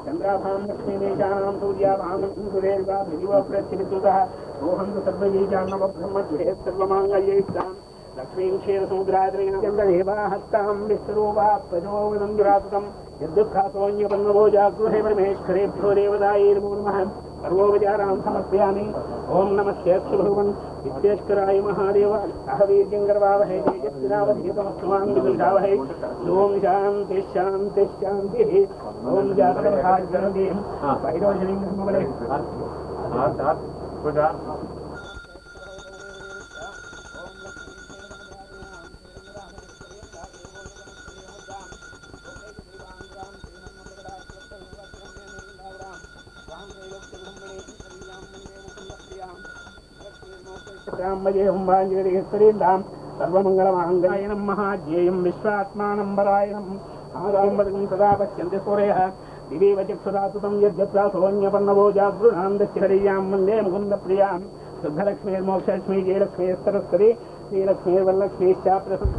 चंद्राभां लक्ष्मीदेशानां सूर्याभां सुरेर्वा भिरिवप्रच्छितुतः रोहन्तु सर्वबीजान्नवब्रह्मद्वे सर्वमाङ्गल्यैस्तां लक्ष्मीं क्षीरसमुद्राद्रेण चन्द्रदेवाहस्तां विश्वरूपा प्रजोवदन्धुरासुतं यद्दुःखासोऽन्यपन्नवो जागृहे परमेश्वरेभ्यो देवतायै नमो नमः सर्वोपचारां समर्पयामि। ओं नमस्ते भगवन् विश्वेश्वराय महादेव अहवीर्यं गर्वावहै तेजस्विनावधीतमस्तुमां विदुषावहै। ओं शान्ति शान्ति शान्तिः। ओं जातकभाग्यरतीं वैरोचनीं ब्रह्मवले सर्वमंगलमांगल्यं महाज्ञेयं विश्वात्मानं परायणं आगाम्बरं सदा पश्यन्ति सूरयः दिवीव चक्षुरातुतं यद्यत्रासोऽन्यपन्नवो जागृणां दक्षिणरीयां वन्दे मुकुन्दप्रियां शुद्धलक्ष्मीर्मोक्षलक्ष्मी जयलक्ष्मीस्तरस्वती श्रीलक्ष्मीर्वल्लक्ष्मीश्चाप्रसन्न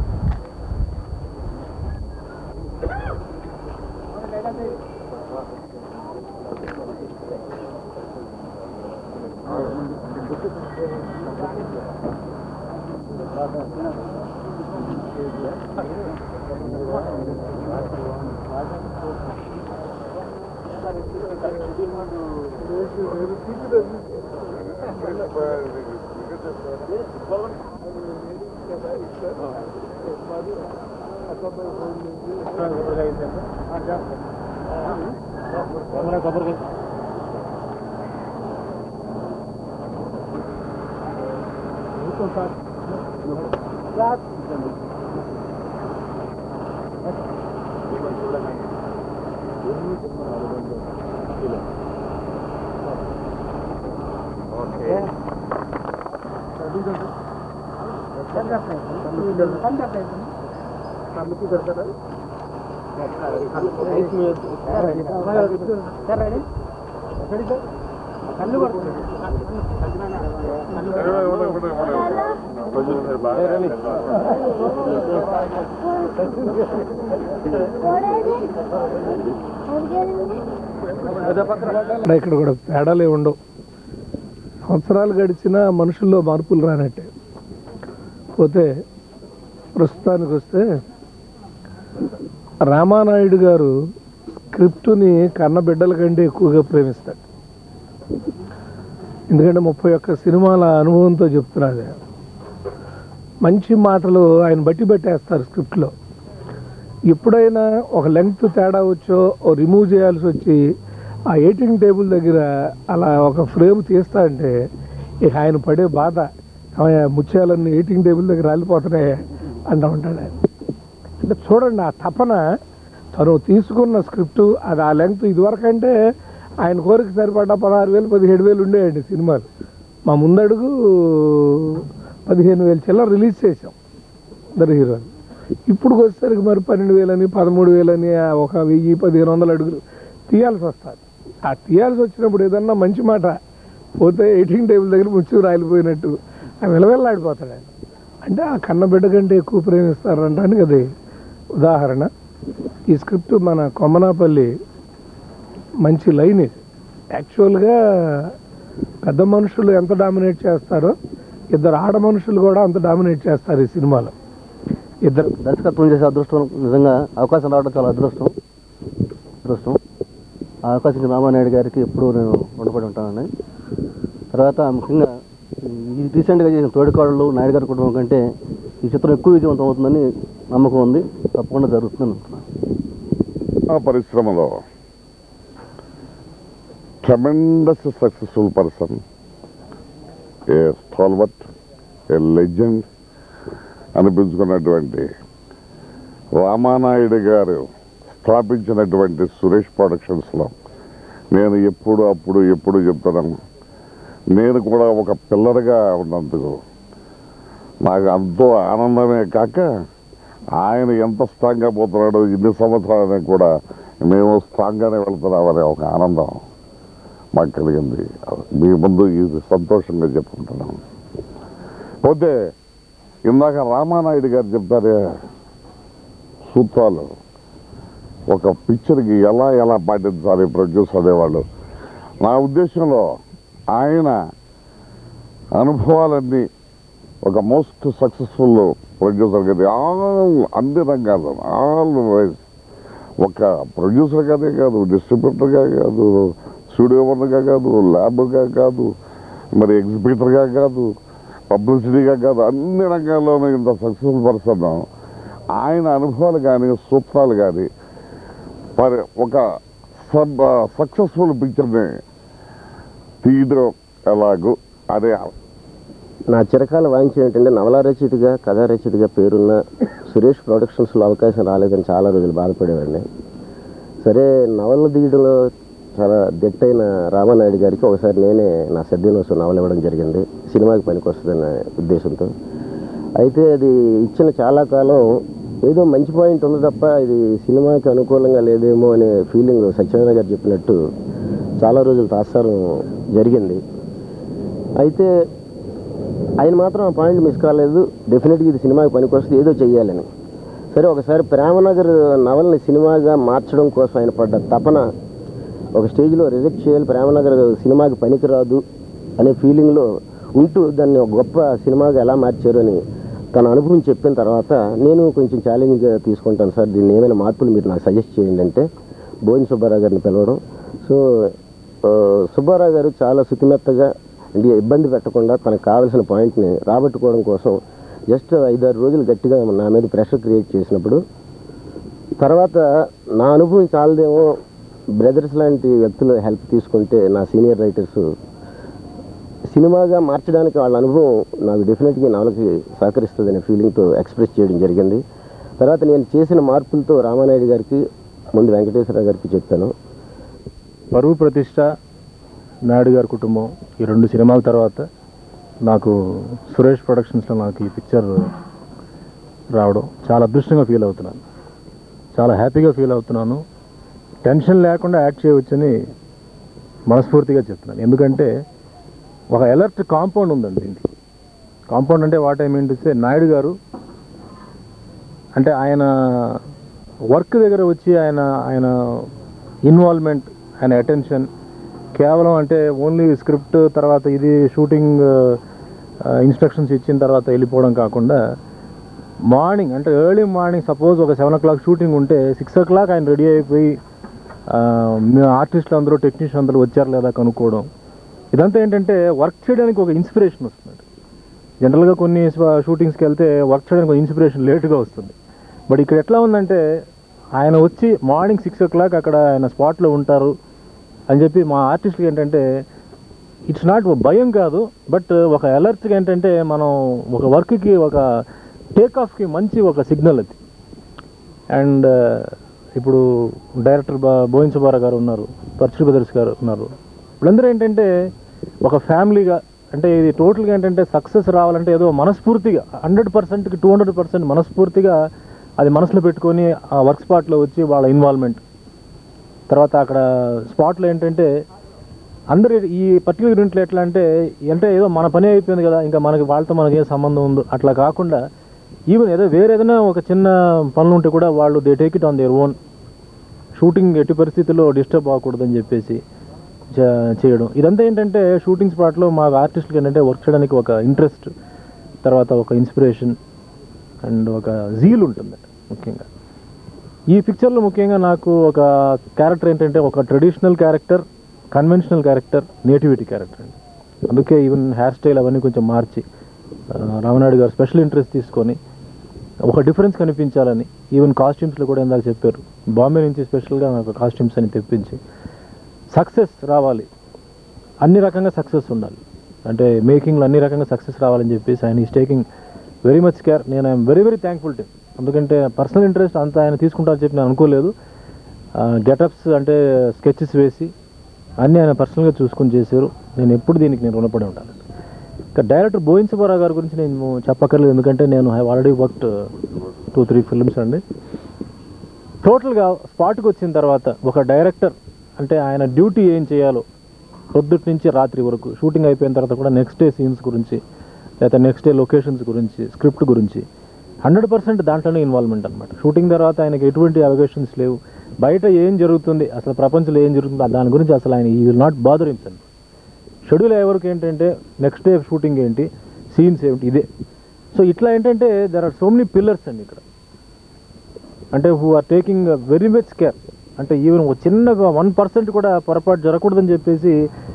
ఇక్కడ కూడా తేడాలే ఉండవు. సంవత్సరాలు గడిచినా మనుషుల్లో మార్పులు రానట్టే. పోతే ప్రస్తుతానికి వస్తే రామానాయుడు గారు స్క్రిప్టుని కన్నబిడ్డల కంటే ఎక్కువగా ప్రేమిస్తాడు. ఎందుకంటే 31 సినిమాల అనుభవంతో చెప్తున్నది. మంచి మాటలు ఆయన బట్టి పెట్టేస్తారు స్క్రిప్ట్లో. ఎప్పుడైనా ఒక లెంగ్త్ తేడా వచ్చో రిమూవ్ చేయాల్సి వచ్చి ఆ ఎడిటింగ్ టేబుల్ దగ్గర అలా ఒక ఫ్రేమ్ తీస్తా అంటే ఇక ఆయన పడే బాధ, ముత్యాలన్నీ ఎడిటింగ్ టేబుల్ దగ్గర రాలిపోతున్నాయి అంటూ ఉంటాడు ఆయన. అంటే చూడండి ఆ తపన, తను తీసుకున్న స్క్రిప్టు అది ఆ లెంగ్త్. ఇదివరకంటే ఆయన కోరిక సరిపడ్డ 16,000 17,000 ఉండేయండి సినిమాలు. మా ముందడుగు 15,000 చిల్లర రిలీజ్ చేసాం ఇద్దరు హీరోలు. ఇప్పుడు వచ్చేసరికి మరి 12,000 అని 13,000 అని ఒక 1000-1500 అడుగులు తీయాల్సి వస్తుంది. ఆ తీయాల్సి వచ్చినప్పుడు ఏదన్నా మంచి మాట పోతే ఎడిటింగ్ టేబుల్ దగ్గర ముచ్చు రాలిపోయినట్టు ఆ విలవెల్లాడిపోతాడు ఆయన. అంటే ఆ కన్నబిడ్డ కంటే ఎక్కువ ప్రేమిస్తారంటానికి అది ఉదాహరణ. ఈ స్క్రిప్ట్ మన కొమ్మనాపల్లి మంచి లైన్ ఇది. యాక్చువల్గా పెద్ద మనుషులు ఎంత డామినేట్ చేస్తారో ఇద్దరు ఆడ మనుషులు కూడా అంత డామినేట్ చేస్తారు ఈ సినిమాలో. ఇద్దరు దర్శకత్వం చేసే అదృష్టం, నిజంగా అవకాశం రావడం చాలా అదృష్టం. ఆ అవకాశం రామానాయుడు గారికి ఎప్పుడూ నేను రుణపడి ఉంటానండి. తర్వాత ముఖ్యంగా ఈ రీసెంట్గా చేసిన తోడికోడలు నాయుడు గారి కుటుంబం కంటే ఈ చిత్రం ఎక్కువ విజయవంతం అవుతుందని నమ్మకం ఉంది. తప్పకుండా జరుగుతుందని అనుకుంటున్నాను. పరిశ్రమలో tremendous successful person, a stalwart, a legend అనిపించుకున్నటువంటి రామానాయుడు గారు స్థాపించినటువంటి సురేష్ ప్రొడక్షన్స్లో నేను ఎప్పుడు చెప్తున్నాను, నేను కూడా ఒక పిల్లర్గా ఉన్నందుకు నాకు ఎంతో ఆనందమే కాక ఆయన ఎంత స్ట్రాంగ్గా పోతున్నాడో ఇన్ని సంవత్సరాలని కూడా మేము స్ట్రాంగ్గానే వెళ్తున్నామనే ఒక ఆనందం మాకు కలిగింది. మీ ముందు ఇది సంతోషంగా చెప్పుకుంటున్నాను. పోతే ఇందాక రామానాయుడు గారు చెప్తారే సూత్రాలు, ఒక పిక్చర్కి ఎలా పాటించాలి ప్రొడ్యూసర్ అనేవాళ్ళు. నా ఉద్దేశంలో ఆయన అనుభవాలన్నీ ఒక మోస్ట్ సక్సెస్ఫుల్ ప్రొడ్యూసర్ కదా అన్ని రంగాల్లో ఆల్వేస్. ఒక ప్రొడ్యూసర్గానే కాదు, డిస్ట్రిబ్యూటర్గా కాదు, స్టూడియో ఓనర్గా కాదు, ల్యాబ్గా కాదు, మరి ఎగ్జిబిటర్గా కాదు, పబ్లిసిటీగా కాదు, అన్ని రంగాల్లోనూ ఇంత సక్సెస్ఫుల్ పర్సన్. ఆయన అనుభవాలు కానీ సూత్రాలు కానీ మరి ఒక సక్సెస్ఫుల్ పిక్చర్ని తీయడం ఎలాగో అదే. నా చిరకాల వాంఛ ఏంటంటే నవలా రచయితగా కథా రచయితగా పేరున్న సురేష్ ప్రొడక్షన్స్లో అవకాశం రాలేదని చాలా రోజులు బాధపడేవాడిని. సరే, నవల తీయడంలో చాలా దిట్టైన రామానాయుడు గారికి ఒకసారి నేనే నా సద్దినోత్సవం నవల ఇవ్వడం జరిగింది, సినిమాకి పనికి వస్తుందన్న ఉద్దేశంతో. అయితే అది ఇచ్చిన చాలా కాలం ఏదో మంచి పాయింట్ ఉంది తప్ప ఇది సినిమాకి అనుకూలంగా లేదేమో అనే ఫీలింగ్ సత్యనారాయణ గారు చెప్పినట్టు చాలా రోజులు తాత్సారం జరిగింది. అయితే ఆయన మాత్రం ఆ పాయింట్ మిస్ కాలేదు, డెఫినెట్గా ఇది సినిమాకి పనికొస్తుంది, ఏదో చెయ్యాలని. సరే, ఒకసారి ప్రేమనగర్ నవల్ని సినిమాగా మార్చడం కోసం ఆయన పడ్డ తపన ఒక స్టేజ్లో రిజెక్ట్ చేయాలి, ప్రేమనగర్ సినిమాకి పనికిరాదు అనే ఫీలింగ్లో ఉంటూ దాన్ని ఒక గొప్ప సినిమాగా ఎలా మార్చారు అని తన అనుభవం చెప్పిన తర్వాత నేను కొంచెం ఛాలెంజ్గా తీసుకుంటాను సార్, దీన్ని ఏమైనా మార్పులు మీరు నాకు సజెస్ట్ చేయండి అంటే బోయిన సుబ్బారావు గారిని పిలవడం. సో సుబ్బారావు గారు చాలా శుతిమెత్తగా ఇబ్బంది పెట్టకుండా తనకు కావాల్సిన పాయింట్ని రాబట్టుకోవడం కోసం జస్ట్ 5-6 రోజులు గట్టిగా నా మీద ప్రెషర్ క్రియేట్ చేసినప్పుడు తర్వాత నా అనుభవం చాలదేమో బ్రదర్స్ లాంటి వ్యక్తుల హెల్ప్ తీసుకుంటే నా సీనియర్ రైటర్స్ సినిమాగా మార్చడానికి వాళ్ళ అనుభవం నాకు డెఫినెట్గా నవలకి సహకరిస్తుందనే ఫీలింగ్తో ఎక్స్ప్రెస్ చేయడం జరిగింది. తర్వాత నేను చేసిన మార్పులతో రామానాయుడు గారికి ముందు వెంకటేశ్వర గారికి చెప్పాను. పరువు ప్రతిష్ట, నాయుడు గారి కుటుంబం, ఈ 2 సినిమాల తర్వాత నాకు సురేష్ ప్రొడక్షన్స్లో నాకు ఈ పిక్చర్ రావడం చాలా అదృష్టంగా ఫీల్ అవుతున్నాను, చాలా హ్యాపీగా ఫీల్ అవుతున్నాను. టెన్షన్ లేకుండా యాక్ట్ చేయవచ్చని మనస్ఫూర్తిగా చెప్తున్నాను. ఎందుకంటే ఒక ఎలర్ట్ కాంపౌండ్ ఉందండి దీనికి. కాంపౌండ్ అంటే what I mean to say, Naidu గారు అంటే ఆయన వర్క్ దగ్గర వచ్చి ఆయన ఇన్వాల్వ్మెంట్, ఆయన అటెన్షన్ కేవలం అంటే ఓన్లీ స్క్రిప్ట్ తర్వాత ఇది షూటింగ్ ఇన్స్ట్రక్షన్స్ ఇచ్చిన తర్వాత వెళ్ళిపోవడం కాకుండా మార్నింగ్ అంటే ఎర్లీ మార్నింగ్ సపోజ్ ఒక 7 o'clock షూటింగ్ ఉంటే 6 o'clock ఆయన రెడీ అయిపోయి ఆర్టిస్టులు అందరూ టెక్నీషియన్ అందరూ వచ్చారు లేదా కనుక్కోవడం. ఇదంతా ఏంటంటే వర్క్ చేయడానికి ఒక ఇన్స్పిరేషన్ వస్తుంది. జనరల్గా కొన్ని షూటింగ్స్కి వెళ్తే వర్క్ చేయడానికి ఒక ఇన్స్పిరేషన్ లేటుగా వస్తుంది. బట్ ఇక్కడ ఎట్లా ఉందంటే ఆయన వచ్చి మార్నింగ్ 6 o'clock అక్కడ ఆయన స్పాట్లో ఉంటారు అని చెప్పి మా ఆర్టిస్టులకి ఏంటంటే ఇట్స్ నాట్ భయం కాదు, బట్ ఒక అలర్ట్గా ఏంటంటే మనం ఒక వర్క్కి ఒక టేక్ ఆఫ్కి మంచి ఒక సిగ్నల్ అది. అండ్ ఇప్పుడు డైరెక్టర్ బోయిన సుబ్బారావు గారు ఉన్నారు, పర్చు బ్రదర్స్ గారు ఉన్నారు, వీళ్ళందరూ ఏంటంటే ఒక ఫ్యామిలీగా అంటే ఇది టోటల్గా ఏంటంటే సక్సెస్ రావాలంటే ఏదో మనస్ఫూర్తిగా 100%కి 200% మనస్ఫూర్తిగా అది మనసులో పెట్టుకొని ఆ వర్క్ స్పాట్లో వచ్చి వాళ్ళ ఇన్వాల్వ్మెంట్ తర్వాత అక్కడ స్పాట్లో ఏంటంటే అందరు ఈ పర్టికులర్ యూనిట్లో ఎట్లా అంటే ఏదో మన పని అయిపోయింది కదా ఇంకా వాళ్ళతో మనకి ఏ సంబంధం ఉందో అట్లా కాకుండా ఈవెన్ ఏదో వేరే ఏదైనా ఒక చిన్న పనులు ఉంటే కూడా వాళ్ళు they take it on their own. Shooting ఎట్టి పరిస్థితుల్లో డిస్టర్బ్ అవ్వకూడదని చెప్పేసి చేయడం. ఇదంతా ఏంటంటే షూటింగ్ స్పాట్లో మా ఆర్టిస్టులకి ఏంటంటే వర్క్ చేయడానికి ఒక ఇంట్రెస్ట్, తర్వాత ఒక ఇన్స్పిరేషన్ అండ్ ఒక జీల్ ఉంటుంది ముఖ్యంగా. ఈ పిక్చర్లో ముఖ్యంగా నాకు ఒక క్యారెక్టర్ ఏంటంటే ఒక traditional character, conventional character, nativity character అండి. అందుకే ఈవెన్ హెయిర్ స్టైల్ అవన్నీ కొంచెం మార్చి రామనాయుడు గారు స్పెషల్ ఇంట్రెస్ట్ తీసుకొని ఒక డిఫరెన్స్ కనిపించాలని ఈవెన్ కాస్ట్యూమ్స్లో కూడా ఇందాక చెప్పారు, బాంబే నుంచి స్పెషల్గా నాకు కాస్ట్యూమ్స్ అని తెప్పించి సక్సెస్ రావాలి, అన్ని రకంగా సక్సెస్ ఉండాలి అంటే మేకింగ్లో అన్ని రకంగా సక్సెస్ రావాలని చెప్పేసి ఆయన is taking very much care. నేను I'm very very thankful to. ఎందుకంటే పర్సనల్ ఇంట్రెస్ట్ అంతా ఆయన తీసుకుంటారని చెప్పి నేను అనుకోలేదు. గెటప్స్ అంటే స్కెచెస్ వేసి అన్నీ ఆయన పర్సనల్గా చూసుకొని చేశారు. నేను ఎప్పుడు దీనికి నేను రుణపడి ఉంటాను. ఇంకా డైరెక్టర్ బోయిన సుబ్బారావు గారి గురించి నేను చెప్పక్కర్లేదు, ఎందుకంటే నేను ఐ ఆల్రెడీ వర్క్డ్ 2-3 ఫిల్మ్స్ అండి. టోటల్గా స్పాట్కి వచ్చిన తర్వాత ఒక డైరెక్టర్ అంటే ఆయన డ్యూటీ ఏం చేయాలో పొద్దుటి నుంచి రాత్రి వరకు షూటింగ్ అయిపోయిన తర్వాత కూడా నెక్స్ట్ డే సీన్స్ గురించి లేదా నెక్స్ట్ డే లొకేషన్స్ గురించి స్క్రిప్ట్ గురించి 100% దాంట్లోనే ఇన్వాల్వ్మెంట్ అనమాట. షూటింగ్ తర్వాత ఆయనకి ఎటువంటి అవగేషన్స్ లేవు, బయట ఏం జరుగుతుంది, అసలు ప్రపంచంలో ఏం జరుగుతుందో దాని గురించి అసలు ఆయన ఈ will not bother himself. Schedule ఎవరికి ఏంటంటే నెక్స్ట్ డే షూటింగ్ ఏంటి, సీన్స్ ఏమిటి, ఇదే. సో ఇట్లా ఏంటంటే there are so many pillars అండి ఇక్కడ, అంటే who are taking very much care. అంటే ఈవెన్ ఒక చిన్నగా 1% కూడా పొరపాటు జరగకూడదని చెప్పేసి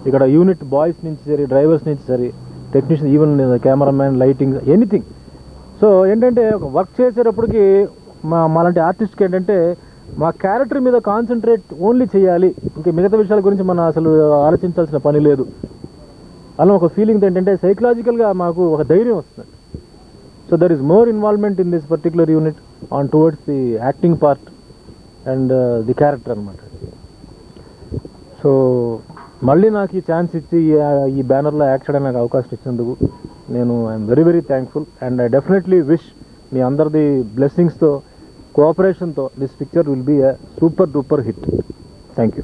ఇక్కడ యూనిట్ బాయ్స్ నుంచి సరే, డ్రైవర్స్ నుంచి సరే, technician, even cameraman, lighting, anything. So ఏంటంటే ఒక వర్క్ చేసేటప్పటికి మాలాంటి ఆర్టిస్ట్కి ఏంటంటే మా క్యారెక్టర్ మీద కాన్సన్ట్రేట్ ఓన్లీ చేయాలి, ఇంకా మిగతా విషయాల గురించి మనం అసలు ఆలోచించాల్సిన పని లేదు అలా ఒక ఫీలింగ్ ఏంటంటే సైకలాజికల్గా మాకు ఒక ధైర్యం వస్తుంది. So there is more involvement in this particular unit on towards the acting part and the character అనమాట. సో మళ్ళీ నాకు ఈ ఛాన్స్ ఇచ్చి ఈ బ్యానర్లో యాక్ట్ చేయడానికి నాకు అవకాశం ఇచ్చినందుకు నేను I'm very very thankful. And I definitely wish మీ అందరిది బ్లెస్సింగ్స్తో, కోఆపరేషన్తో this picture will be a super duper hit. Thank you.